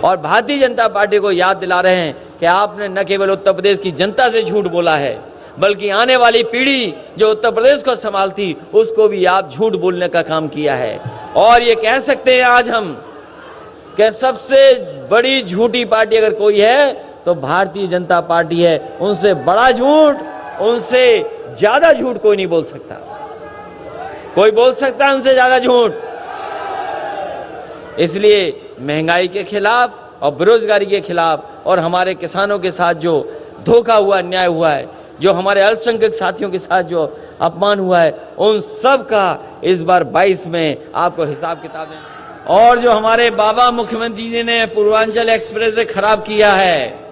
और भारतीय जनता पार्टी को याद दिला रहे हैं कि आपने न केवल उत्तर प्रदेश की जनता से झूठ बोला है, बल्कि आने वाली पीढ़ी जो उत्तर प्रदेश को संभालती उसको भी आप झूठ बोलने का काम किया है। और ये कह सकते हैं आज हम कि सबसे बड़ी झूठी पार्टी अगर कोई है तो भारतीय जनता पार्टी है। उनसे बड़ा झूठ, उनसे ज्यादा झूठ कोई नहीं बोल सकता। कोई बोल सकता है उनसे ज्यादा झूठ? इसलिए महंगाई के खिलाफ और बेरोजगारी के खिलाफ और हमारे किसानों के साथ जो धोखा हुआ, अन्याय हुआ है, जो हमारे अल्पसंख्यक साथियों के साथ जो अपमान हुआ है, उन सब का इस बार 22 में आपको हिसाब किताब देना। और जो हमारे बाबा मुख्यमंत्री जी ने पूर्वांचल एक्सप्रेस से खराब किया है,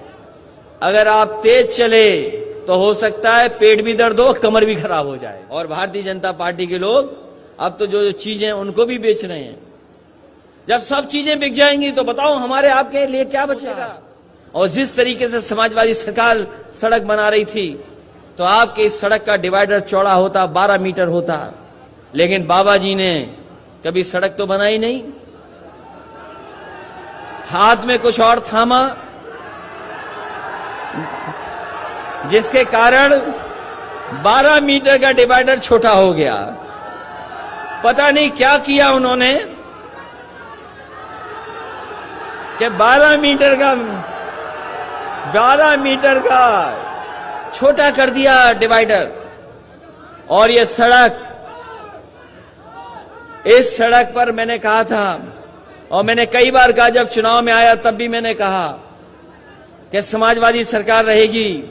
अगर आप तेज चले तो हो सकता है पेट भी दर्द हो, कमर भी खराब हो जाए। और भारतीय जनता पार्टी के लोग अब तो जो चीजें उनको भी बेच रहे हैं। जब सब चीजें बिक जाएंगी तो बताओ हमारे आपके लिए क्या बचेगा? और जिस तरीके से समाजवादी सरकार सड़क बना रही थी तो आपके इस सड़क का डिवाइडर चौड़ा होता 12 मीटर होता, लेकिन बाबा जी ने कभी सड़क तो बनाई नहीं। हाथ में कुछ और थामा, जिसके कारण 12 मीटर का डिवाइडर छोटा हो गया। पता नहीं क्या किया उन्होंने कि 12 मीटर का छोटा कर दिया डिवाइडर। और ये सड़क, इस सड़क पर मैंने कहा था और मैंने कई बार कहा, जब चुनाव में आया तब भी मैंने कहा कि समाजवादी सरकार रहेगी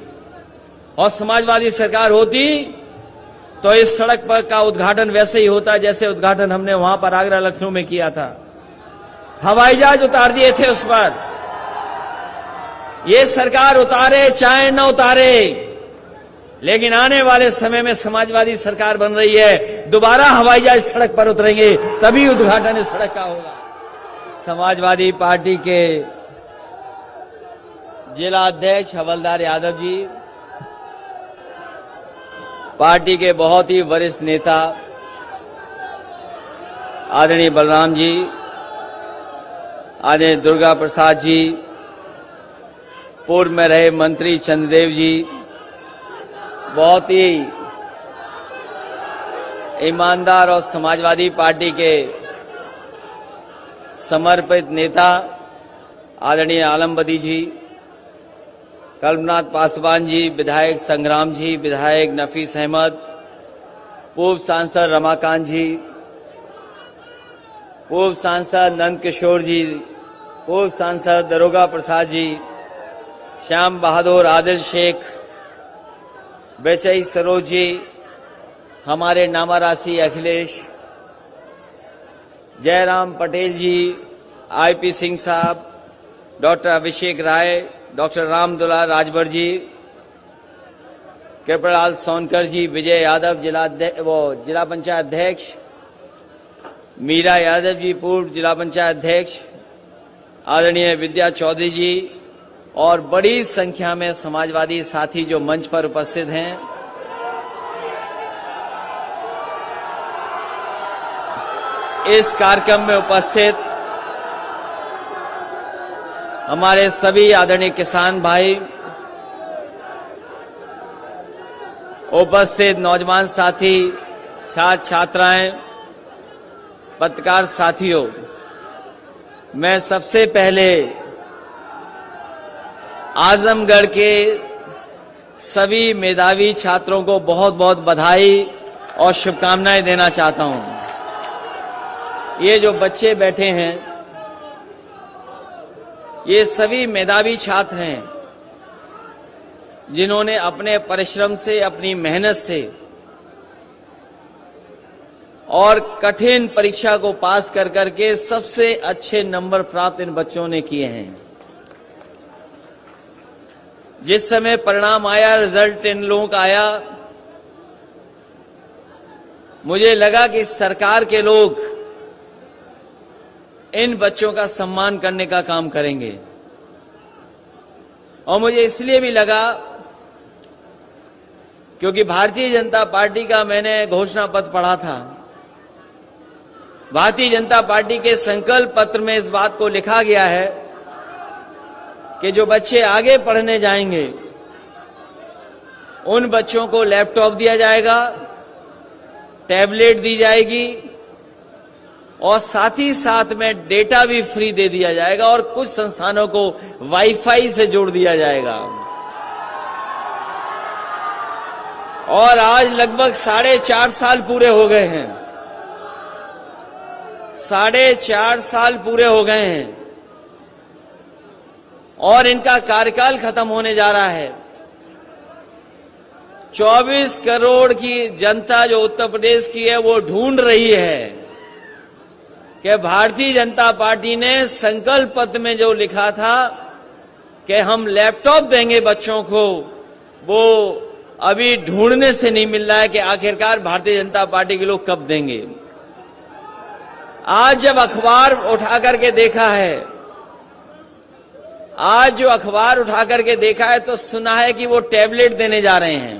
और समाजवादी सरकार होती तो इस सड़क पर का उद्घाटन वैसे ही होता जैसे उद्घाटन हमने वहां पर आगरा लखनऊ में किया था। हवाई जहाज उतार दिए थे उस पर। ये सरकार उतारे चाहे न उतारे, लेकिन आने वाले समय में समाजवादी सरकार बन रही है, दोबारा हवाई जहाज सड़क पर उतरेंगे, तभी उद्घाटन इस सड़क का होगा। समाजवादी पार्टी के जिला अध्यक्ष हवलदार यादव जी, पार्टी के बहुत ही वरिष्ठ नेता आदरणीय बलराम जी, आदरणीय दुर्गा प्रसाद जी, पूर्व में रहे मंत्री चंद्रदेव जी, बहुत ही ईमानदार और समाजवादी पार्टी के समर्पित नेता आदरणीय आलमबदी जी, कल्पनाथ पासवान जी, विधायक संग्राम जी, विधायक नफीस अहमद, पूर्व सांसद रमाकांत जी, पूर्व सांसद नंद किशोर जी, पूर्व सांसद दरोगा प्रसाद जी, श्याम बहादुर, आदिल शेख, बेचई सरोज जी, हमारे नामारासी अखिलेश, जयराम पटेल जी, आईपी सिंह साहब, डॉक्टर अभिषेक राय, डॉक्टर रामदुला राजभर जी, कृपलाल सोनकर जी, विजय यादव जिला पंचायत अध्यक्ष, मीरा यादव जी पूर्व जिला पंचायत अध्यक्ष, आदरणीय विद्या चौधरी जी और बड़ी संख्या में समाजवादी साथी जो मंच पर उपस्थित हैं। इस कार्यक्रम में उपस्थित हमारे सभी आदरणीय किसान भाई, उपस्थित नौजवान साथी, छात्र छात्राएं, पत्रकार साथियों, मैं सबसे पहले आजमगढ़ के सभी मेधावी छात्रों को बहुत बहुत बधाई और शुभकामनाएं देना चाहता हूं। ये जो बच्चे बैठे हैं ये सभी मेधावी छात्र हैं जिन्होंने अपने परिश्रम से, अपनी मेहनत से और कठिन परीक्षा को पास कर करके सबसे अच्छे नंबर प्राप्त इन बच्चों ने किए हैं। जिस समय परिणाम आया, रिजल्ट इन लोगों का आया, मुझे लगा कि सरकार के लोग इन बच्चों का सम्मान करने का काम करेंगे। और मुझे इसलिए भी लगा क्योंकि भारतीय जनता पार्टी का मैंने घोषणा पत्र पढ़ा था। भारतीय जनता पार्टी के संकल्प पत्र में इस बात को लिखा गया है कि जो बच्चे आगे पढ़ने जाएंगे उन बच्चों को लैपटॉप दिया जाएगा, टैबलेट दी जाएगी और साथ ही साथ में डेटा भी फ्री दे दिया जाएगा और कुछ संस्थानों को वाईफाई से जोड़ दिया जाएगा। और आज लगभग 4.5 साल पूरे हो गए हैं, 4.5 साल पूरे हो गए हैं और इनका कार्यकाल खत्म होने जा रहा है। 24 करोड़ की जनता जो उत्तर प्रदेश की है वो ढूंढ रही है कि भारतीय जनता पार्टी ने संकल्प पत्र में जो लिखा था कि हम लैपटॉप देंगे बच्चों को, वो अभी ढूंढने से नहीं मिल रहा है कि आखिरकार भारतीय जनता पार्टी के लोग कब देंगे। आज जब अखबार उठा करके देखा है, आज जो अखबार उठा करके देखा है तो सुना है कि वो टैबलेट देने जा रहे हैं।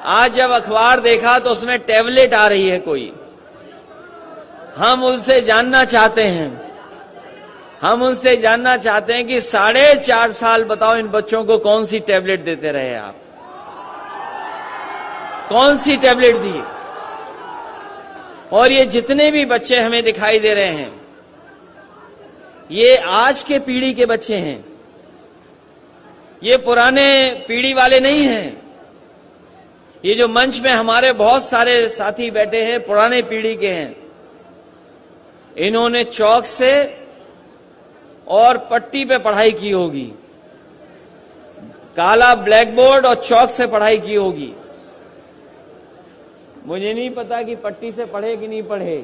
आज जब अखबार देखा तो उसमें टैबलेट आ रही है कोई। हम उनसे जानना चाहते हैं कि 4.5 साल बताओ इन बच्चों को कौन सी टैबलेट देते रहे आप, कौन सी टैबलेट दी। और ये जितने भी बच्चे हमें दिखाई दे रहे हैं ये आज के पीढ़ी के बच्चे हैं, ये पुराने पीढ़ी वाले नहीं हैं। ये जो मंच में हमारे बहुत सारे साथी बैठे हैं पुराने पीढ़ी के हैं। इन्होंने चौक से और पट्टी पे पढ़ाई की होगी, काला ब्लैक बोर्ड और चौक से पढ़ाई की होगी। मुझे नहीं पता कि पट्टी से पढ़े कि नहीं पढ़े।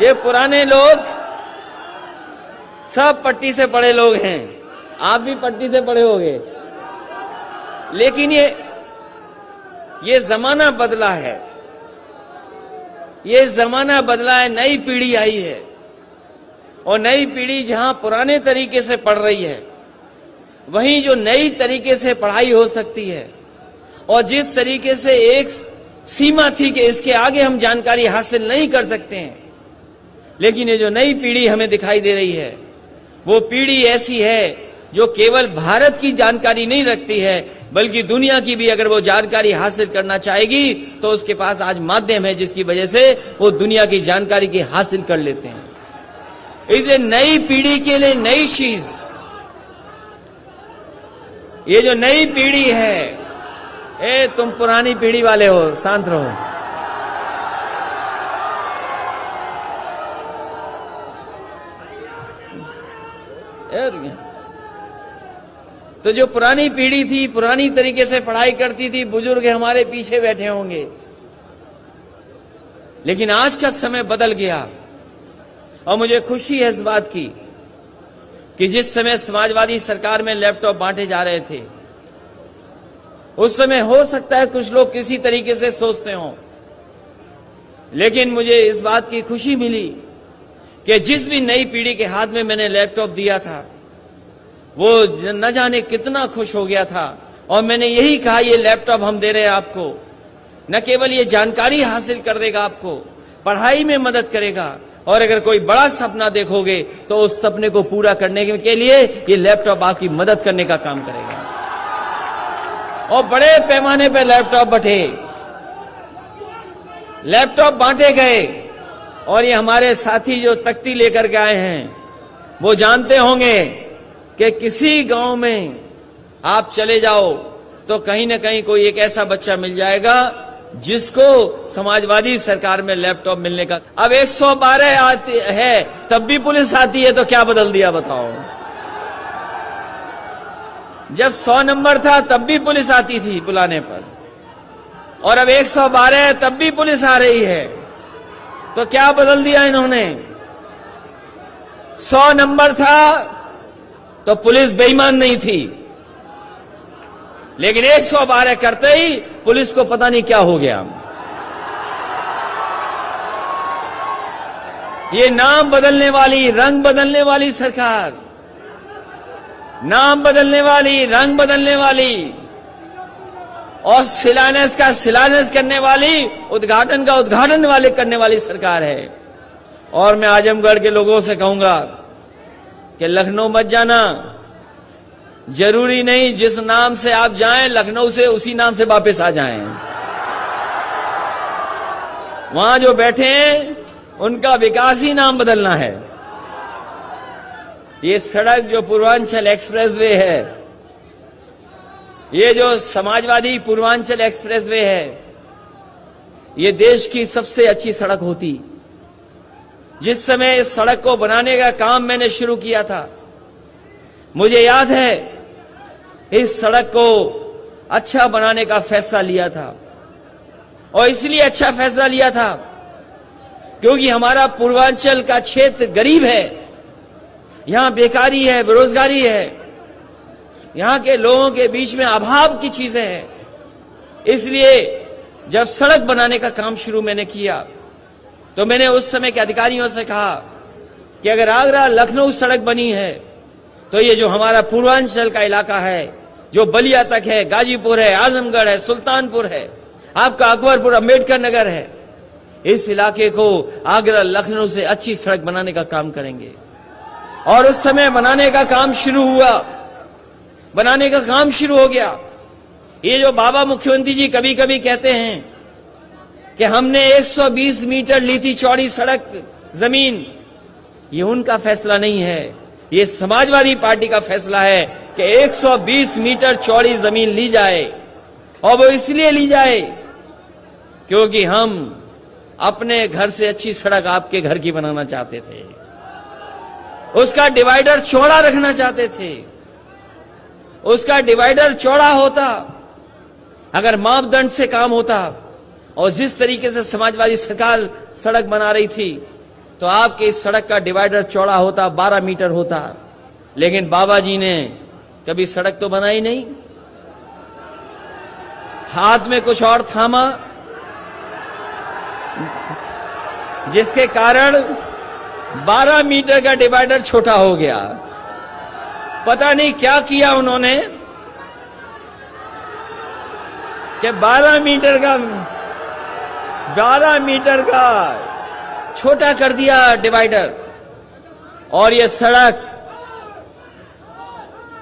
ये पुराने लोग सब पट्टी से पढ़े लोग हैं, आप भी पट्टी से पढ़े होंगे। लेकिन ये जमाना बदला है, ये जमाना बदला है, नई पीढ़ी आई है और नई पीढ़ी जहां पुराने तरीके से पढ़ रही है वहीं जो नई तरीके से पढ़ाई हो सकती है और जिस तरीके से एक सीमा थी कि इसके आगे हम जानकारी हासिल नहीं कर सकते हैं, लेकिन ये जो नई पीढ़ी हमें दिखाई दे रही है वो पीढ़ी ऐसी है जो केवल भारत की जानकारी नहीं रखती है बल्कि दुनिया की भी अगर वो जानकारी हासिल करना चाहेगी तो उसके पास आज माध्यम है जिसकी वजह से वो दुनिया की जानकारी की हासिल कर लेते हैं। इसलिए नई पीढ़ी के लिए नई चीज, ये जो नई पीढ़ी है, तुम पुरानी पीढ़ी वाले हो, शांत रहो। तो जो पुरानी पीढ़ी थी, पुरानी तरीके से पढ़ाई करती थी, बुजुर्ग हमारे पीछे बैठे होंगे, लेकिन आज का समय बदल गया और मुझे खुशी है इस बात की कि जिस समय समाजवादी सरकार में लैपटॉप बांटे जा रहे थे उस समय हो सकता है कुछ लोग किसी तरीके से सोचते हों, लेकिन मुझे इस बात की खुशी मिली कि जिस भी नई पीढ़ी के हाथ में मैंने लैपटॉप दिया था वो न जाने कितना खुश हो गया था। और मैंने यही कहा ये लैपटॉप हम दे रहे हैं आपको, न केवल ये जानकारी हासिल कर देगा, आपको पढ़ाई में मदद करेगा और अगर कोई बड़ा सपना देखोगे तो उस सपने को पूरा करने के लिए ये लैपटॉप आपकी मदद करने का काम करेगा। और बड़े पैमाने पर लैपटॉप बांटे गए और ये हमारे साथी जो तख्ती लेकर के आए हैं वो जानते होंगे कि किसी गांव में आप चले जाओ तो कहीं ना कहीं कोई एक ऐसा बच्चा मिल जाएगा जिसको समाजवादी सरकार में लैपटॉप मिलने का। अब 112 आती है तब भी पुलिस आती है, तो क्या बदल दिया बताओ। जब 100 नंबर था तब भी पुलिस आती थी बुलाने पर, और अब 112 है तब भी पुलिस आ रही है, तो क्या बदल दिया इन्होंने। 100 नंबर था तो पुलिस बेईमान नहीं थी, लेकिन 112 करते ही पुलिस को पता नहीं क्या हो गया। ये नाम बदलने वाली, रंग बदलने वाली सरकार, नाम बदलने वाली, रंग बदलने वाली और शिलान्यास का शिलान्यास करने वाली, उद्घाटन का उद्घाटन वाले करने वाली सरकार है। और मैं आजमगढ़ के लोगों से कहूंगा कि लखनऊ मत जाना, जरूरी नहीं जिस नाम से आप जाएं लखनऊ से उसी नाम से वापस आ जाएं। वहां जो बैठे हैं उनका विकास ही नाम बदलना है। ये सड़क जो पूर्वांचल एक्सप्रेसवे है, ये जो समाजवादी पूर्वांचल एक्सप्रेसवे है, ये देश की सबसे अच्छी सड़क होती। जिस समय इस सड़क को बनाने का काम मैंने शुरू किया था, मुझे याद है इस सड़क को अच्छा बनाने का फैसला लिया था। और इसलिए अच्छा फैसला लिया था क्योंकि हमारा पूर्वांचल का क्षेत्र गरीब है, यहां बेकारी है, बेरोजगारी है, यहां के लोगों के बीच में अभाव की चीजें हैं। इसलिए जब सड़क बनाने का काम शुरू मैंने किया तो मैंने उस समय के अधिकारियों से कहा कि अगर आगरा लखनऊ सड़क बनी है तो ये जो हमारा पूर्वांचल का इलाका है, जो बलिया तक है, गाजीपुर है, आजमगढ़ है, सुल्तानपुर है, आपका अकबरपुर, अंबेडकर नगर है, इस इलाके को आगरा लखनऊ से अच्छी सड़क बनाने का काम करेंगे। और उस समय बनाने का काम शुरू हुआ, बनाने का काम शुरू हो गया। ये जो बाबा मुख्यमंत्री जी कभी कभी कहते हैं कि हमने 120 मीटर ली थी चौड़ी सड़क जमीन, ये उनका फैसला नहीं है, ये समाजवादी पार्टी का फैसला है कि 120 मीटर चौड़ी जमीन ली जाए। और वो इसलिए ली जाए क्योंकि हम अपने घर से अच्छी सड़क आपके घर की बनाना चाहते थे, उसका डिवाइडर चौड़ा रखना चाहते थे। उसका डिवाइडर चौड़ा होता, अगर मापदंड से काम होता और जिस तरीके से समाजवादी सरकार सड़क बना रही थी तो आपके इस सड़क का डिवाइडर चौड़ा होता, 12 मीटर होता। लेकिन बाबा जी ने कभी सड़क तो बनाई नहीं, हाथ में कुछ और थामा, जिसके कारण 12 मीटर का डिवाइडर छोटा हो गया। पता नहीं क्या किया उन्होंने कि 12 मीटर का छोटा कर दिया डिवाइडर। और ये सड़क,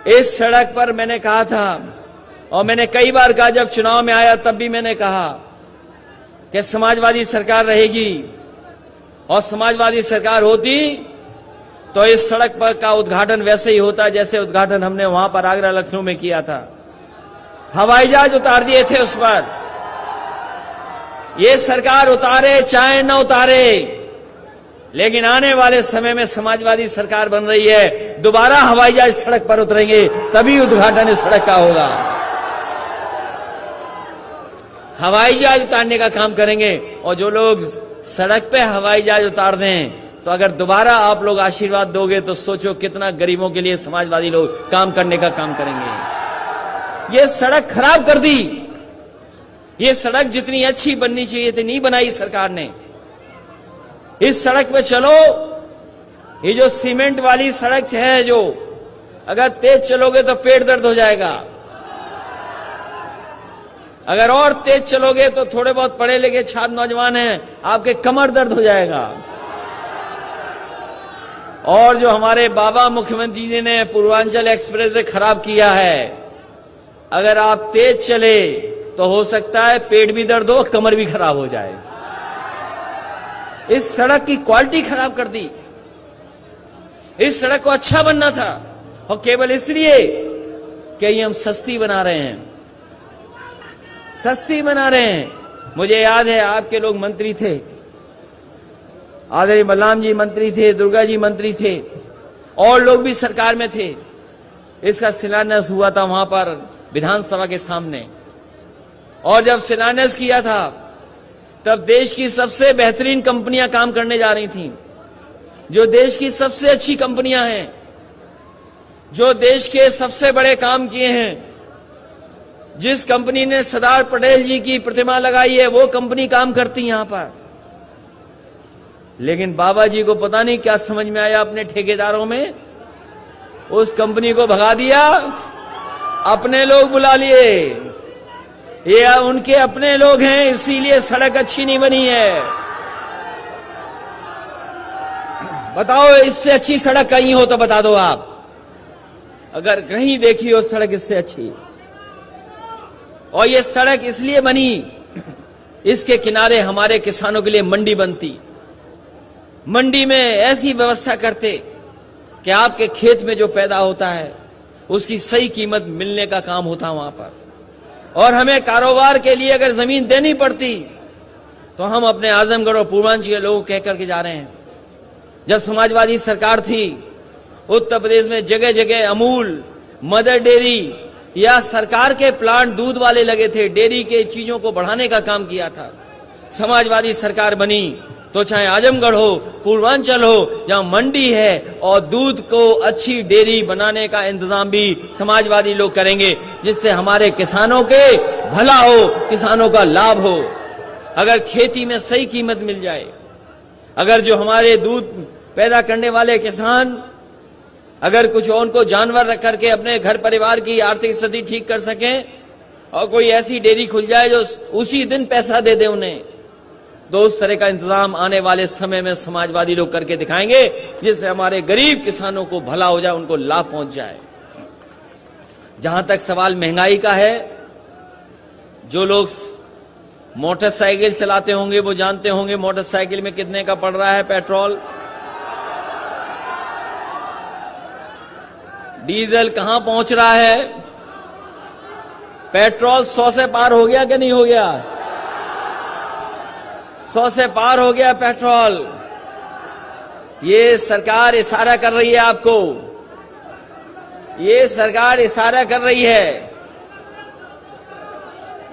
इस सड़क पर मैंने कहा था और मैंने कई बार कहा, जब चुनाव में आया तब भी मैंने कहा कि समाजवादी सरकार रहेगी और समाजवादी सरकार होती तो इस सड़क पर का उद्घाटन वैसे ही होता जैसे उद्घाटन हमने वहां पर आगरा लखनऊ में किया था। हवाई जहाज उतार दिए थे उस पर। ये सरकार उतारे चाहे न उतारे, लेकिन आने वाले समय में समाजवादी सरकार बन रही है, दोबारा हवाई जहाज सड़क पर उतरेंगे, तभी उद्घाटन इस सड़क का होगा। हवाई जहाज उतारने का काम करेंगे और जो लोग सड़क पे हवाई जहाज उतार दें तो अगर दोबारा आप लोग आशीर्वाद दोगे तो सोचो कितना गरीबों के लिए समाजवादी लोग काम करने का काम करेंगे। ये सड़क खराब कर दी। ये सड़क जितनी अच्छी बननी चाहिए थी नहीं बनाई सरकार ने। इस सड़क पे चलो, ये जो सीमेंट वाली सड़क है, जो अगर तेज चलोगे तो पेट दर्द हो जाएगा, अगर और तेज चलोगे तो थोड़े बहुत पढ़े लिखे छात्र नौजवान हैं, आपके कमर दर्द हो जाएगा। और जो हमारे बाबा मुख्यमंत्री जी ने पूर्वांचल एक्सप्रेस से खराब किया है, अगर आप तेज चले तो हो सकता है पेट भी दर्द हो, कमर भी खराब हो जाए। इस सड़क की क्वालिटी खराब कर दी। इस सड़क को अच्छा बनना था और केवल इसलिए कि ये हम सस्ती बना रहे हैं, सस्ती बना रहे हैं। मुझे याद है आपके लोग मंत्री थे, आदरणीय बलराम जी मंत्री थे, दुर्गा जी मंत्री थे, और लोग भी सरकार में थे। इसका शिलान्यास हुआ था वहां पर विधानसभा के सामने, और जब शिलान्यास किया था तब देश की सबसे बेहतरीन कंपनियां काम करने जा रही थीं, जो देश की सबसे अच्छी कंपनियां हैं, जो देश के सबसे बड़े काम किए हैं। जिस कंपनी ने सरदार पटेल जी की प्रतिमा लगाई है वो कंपनी काम करती यहां पर। लेकिन बाबा जी को पता नहीं क्या समझ में आया, अपने ठेकेदारों में उस कंपनी को भगा दिया, अपने लोग बुला लिए। ये उनके अपने लोग हैं, इसीलिए सड़क अच्छी नहीं बनी है। बताओ इससे अच्छी सड़क कहीं हो तो बता दो आप, अगर कहीं देखी हो सड़क इससे अच्छी। और ये सड़क इसलिए बनी, इसके किनारे हमारे किसानों के लिए मंडी बनती, मंडी में ऐसी व्यवस्था करते कि आपके खेत में जो पैदा होता है उसकी सही कीमत मिलने का काम होता वहां पर। और हमें कारोबार के लिए अगर जमीन देनी पड़ती तो हम अपने आजमगढ़ और पूर्वांचल के लोग कह करके जा रहे हैं, जब समाजवादी सरकार थी उत्तर प्रदेश में जगह जगह अमूल, मदर डेयरी या सरकार के प्लांट दूध वाले लगे थे, डेयरी के चीजों को बढ़ाने का काम किया था। समाजवादी सरकार बनी तो चाहे आजमगढ़ हो, पूर्वांचल हो, जहां मंडी है और दूध को अच्छी डेयरी बनाने का इंतजाम भी समाजवादी लोग करेंगे, जिससे हमारे किसानों के भला हो, किसानों का लाभ हो। अगर खेती में सही कीमत मिल जाए, अगर जो हमारे दूध पैदा करने वाले किसान अगर कुछ उनको जानवर रख करके अपने घर परिवार की आर्थिक स्थिति ठीक कर सकें और कोई ऐसी डेयरी खुल जाए जो उसी दिन पैसा दे दे उन्हें, तो उस तरह का इंतजाम आने वाले समय में समाजवादी लोग करके दिखाएंगे, जिससे हमारे गरीब किसानों को भला हो जाए, उनको लाभ पहुंच जाए। जहां तक सवाल महंगाई का है, जो लोग मोटरसाइकिल चलाते होंगे वो जानते होंगे मोटरसाइकिल में कितने का पड़ रहा है पेट्रोल, डीजल कहां पहुंच रहा है। पेट्रोल 100 से पार हो गया कि नहीं हो गया? 100 से पार हो गया पेट्रोल। ये सरकार इशारा कर रही है आपको, ये सरकार इशारा कर रही है,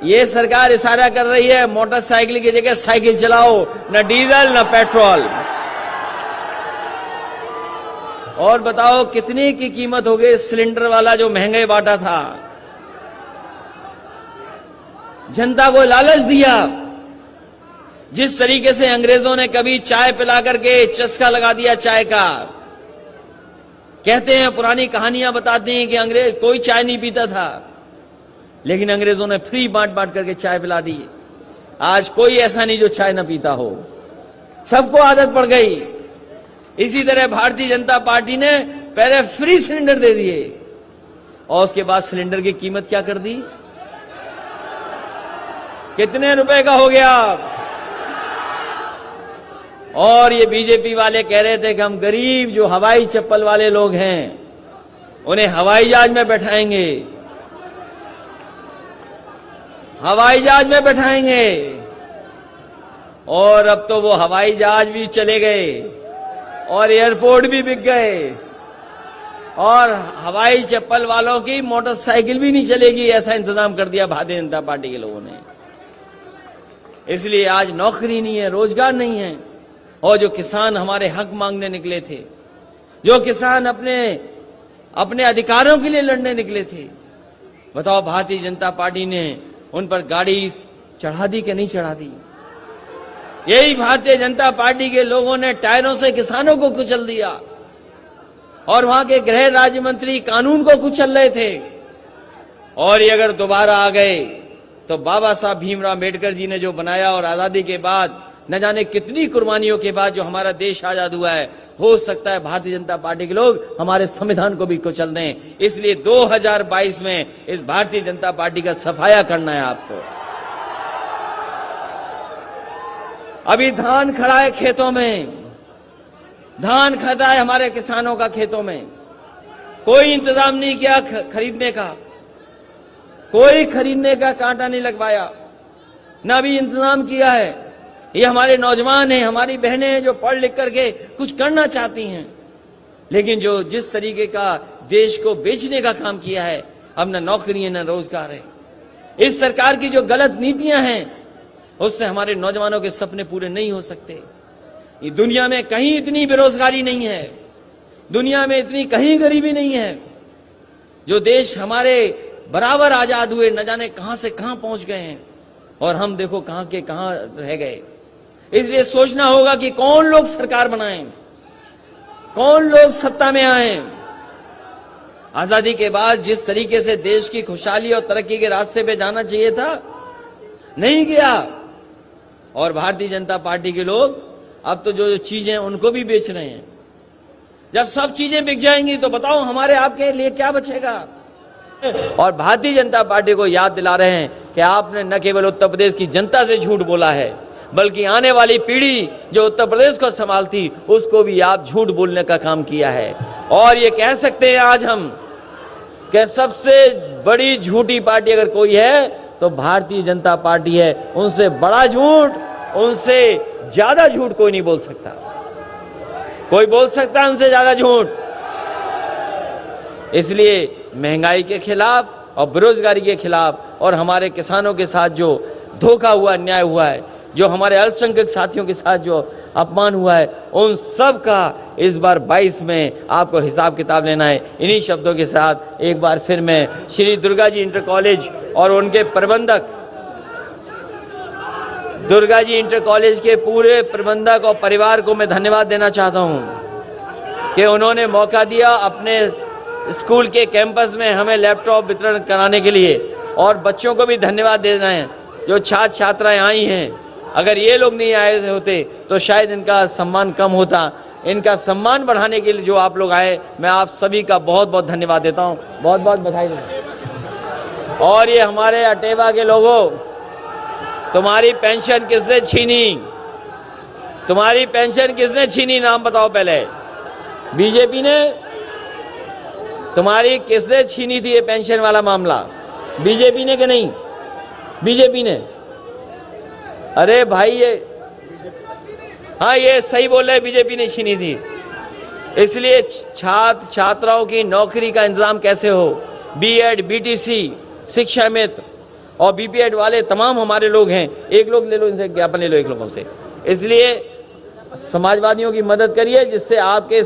ये सरकार इशारा कर रही है मोटरसाइकिल की जगह साइकिल चलाओ, न डीजल न पेट्रोल। और बताओ कितनी की कीमत हो गई सिलेंडर वाला जो महंगे बांटा था। जनता को लालच दिया, जिस तरीके से अंग्रेजों ने कभी चाय पिला करके चस्का लगा दिया चाय का। कहते हैं, पुरानी कहानियां बताते हैं कि अंग्रेज कोई चाय नहीं पीता था, लेकिन अंग्रेजों ने फ्री बांट बांट करके चाय पिला दी। आज कोई ऐसा नहीं जो चाय ना पीता हो, सबको आदत पड़ गई। इसी तरह भारतीय जनता पार्टी ने पहले फ्री सिलेंडर दे दिए और उसके बाद सिलेंडर की कीमत क्या कर दी, कितने रुपए का हो गया। और ये बीजेपी वाले कह रहे थे कि हम गरीब जो हवाई चप्पल वाले लोग हैं उन्हें हवाई जहाज में बैठाएंगे, हवाई जहाज में बैठाएंगे। और अब तो वो हवाई जहाज भी चले गए और एयरपोर्ट भी बिक गए और हवाई चप्पल वालों की मोटरसाइकिल भी नहीं चलेगी, ऐसा इंतजाम कर दिया भारतीय जनता पार्टी के लोगों ने। इसलिए आज नौकरी नहीं है, रोजगार नहीं है। और जो किसान हमारे हक मांगने निकले थे, जो किसान अपने अधिकारों के लिए लड़ने निकले थे, बताओ भारतीय जनता पार्टी ने उन पर गाड़ी चढ़ा दी कि नहीं चढ़ा दी? यही भारतीय जनता पार्टी के लोगों ने टायरों से किसानों को कुचल दिया और वहां के गृह राज्य मंत्री कानून को कुचल रहे थे। और ये अगर दोबारा आ गए तो बाबा साहब भीमराव अम्बेडकर जी ने जो बनाया और आजादी के बाद न जाने कितनी कुर्बानियों के बाद जो हमारा देश आजाद हुआ है, हो सकता है भारतीय जनता पार्टी के लोग हमारे संविधान को भी कुचल दें। इसलिए 2022 में इस भारतीय जनता पार्टी का सफाया करना है आपको। अभी धान खड़ा है खेतों में, धान खड़ा है हमारे किसानों का खेतों में, कोई इंतजाम नहीं किया खरीदने का, कोई खरीदने का कांटा नहीं लगवाया, ना भी इंतजाम किया है। ये हमारे नौजवान हैं, हमारी बहनें हैं जो पढ़ लिख करके कुछ करना चाहती हैं, लेकिन जो जिस तरीके का देश को बेचने का काम किया है, अब न नौकरी है न रोजगार है। इस सरकार की जो गलत नीतियां हैं उससे हमारे नौजवानों के सपने पूरे नहीं हो सकते। ये दुनिया में कहीं इतनी बेरोजगारी नहीं है, दुनिया में इतनी कहीं गरीबी नहीं है। जो देश हमारे बराबर आजाद हुए न जाने कहां से कहां पहुंच गए हैं और हम देखो कहां के कहां रह गए। इसलिए सोचना होगा कि कौन लोग सरकार बनाएं, कौन लोग सत्ता में आए। आजादी के बाद जिस तरीके से देश की खुशहाली और तरक्की के रास्ते पे जाना चाहिए था, नहीं गया। और भारतीय जनता पार्टी के लोग अब तो जो चीजें उनको भी बेच रहे हैं। जब सब चीजें बिक जाएंगी तो बताओ हमारे आपके लिए क्या बचेगा। और भारतीय जनता पार्टी को याद दिला रहे हैं कि आपने न केवल उत्तर प्रदेश की जनता से झूठ बोला है, बल्कि आने वाली पीढ़ी जो उत्तर प्रदेश को संभालती उसको भी आप झूठ बोलने का काम किया है। और ये कह सकते हैं आज हम कि सबसे बड़ी झूठी पार्टी अगर कोई है तो भारतीय जनता पार्टी है। उनसे बड़ा झूठ, उनसे ज्यादा झूठ कोई नहीं बोल सकता। कोई बोल सकता है उनसे ज्यादा झूठ। इसलिए महंगाई के खिलाफ और बेरोजगारी के खिलाफ और हमारे किसानों के साथ जो धोखा हुआ, अन्याय हुआ है, जो हमारे अल्पसंख्यक साथियों के साथ जो अपमान हुआ है, उन सब का इस बार 22 में आपको हिसाब किताब लेना है। इन्हीं शब्दों के साथ एक बार फिर मैं श्री दुर्गा जी इंटर कॉलेज और उनके प्रबंधक, दुर्गा जी इंटर कॉलेज के पूरे प्रबंधक और परिवार को मैं धन्यवाद देना चाहता हूं कि उन्होंने मौका दिया अपने स्कूल के कैंपस में हमें लैपटॉप वितरण कराने के लिए। और बच्चों को भी धन्यवाद देना है जो छात्र छात्राएं आई हैं। अगर ये लोग नहीं आए होते तो शायद इनका सम्मान कम होता। इनका सम्मान बढ़ाने के लिए जो आप लोग आए, मैं आप सभी का बहुत बहुत धन्यवाद देता हूं, बहुत बहुत बधाई देता हूं। और ये हमारे अटेवा के लोगों, तुम्हारी पेंशन किसने छीनी? तुम्हारी पेंशन किसने छीनी? नाम बताओ पहले। बीजेपी ने? तुम्हारी किसने छीनी थी ये पेंशन वाला मामला? बीजेपी ने कि नहीं? बीजेपी ने। अरे भाई ये, हाँ ये सही बोल रहे, बीजेपी ने छीनी थी। इसलिए छात्र छात्राओं की नौकरी का इंतजाम कैसे हो? बीएड, बीटीसी, शिक्षा मित्र और बीपीएड वाले तमाम हमारे लोग हैं। एक लोग ले लो, इनसे ज्ञापन ले लो एक लोगों से। इसलिए समाजवादियों की मदद करिए जिससे आपके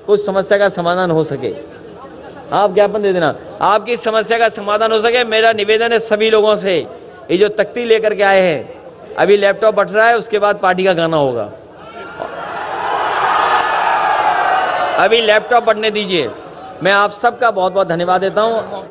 कुछ समस्या का समाधान हो सके। आप ज्ञापन दे देना, आपकी समस्या का समाधान हो सके। मेरा निवेदन है सभी लोगों से, ये जो तख्ती लेकर के आए हैं, अभी लैपटॉप बट रहा है, उसके बाद पार्टी का गाना होगा। अभी लैपटॉप बटने दीजिए। मैं आप सबका बहुत बहुत धन्यवाद देता हूं।